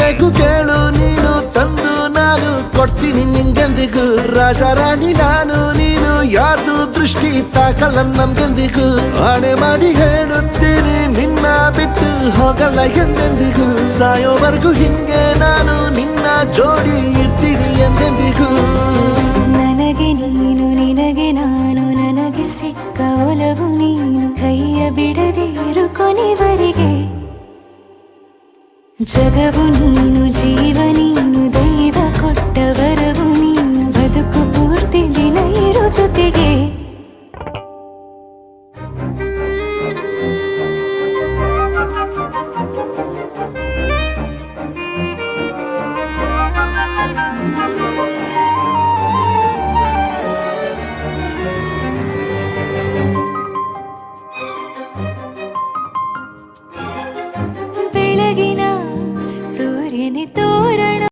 ಬೇಕು ಕೇಳು ನೀನು ತಂದು ನಾನು ಕೊಡ್ತೀನಿ ನಿಂಗೆಂದಿಗೂ ರಾಜ ರಾಣಿ ನಾನು ನೀನು ಯಾರ್ದು ದೃಷ್ಟಿ ತಾಕಲ್ಲ ನಮ್ಗೆಂದಿಗೂ ಆಣೆ ಮಾಡಿ ಹೇಳುತ್ತೀನಿ ನಿನ್ನ ಬಿಟ್ಟು ಹೋಗಲ್ಲ ಎಂದೆಂದಿಗೂ ಸಾಯೋವರೆಗೂ ಹಿಂಗೆ ನಾನು ನಿನ್ನ ಜೋಡಿ ಇರ್ತೀನಿ ಎಂದೆಂದಿಗೂ ನನಗೆ ನೀನು ನಿನಗೆ ನಾನು ನನಗೆ ಸಿಕ್ಕ ಒಲವು ನೀನು ಕೈಯ ಬಿಡದಿರು ಕೊನೆವರೆಗೆ ಜಗವು ನೀನು ಜೀವ ನೀನು ದೈವ ಕೊಟ್ಟ ವರವು ನೀನು ಬದುಕು ಪೂರ್ತಿ ದಿನ ಇರು ಜೊತೆಗೆ ಬೆಳಗಿನ ಸೂರ್ಯನೇ ತೋರಣ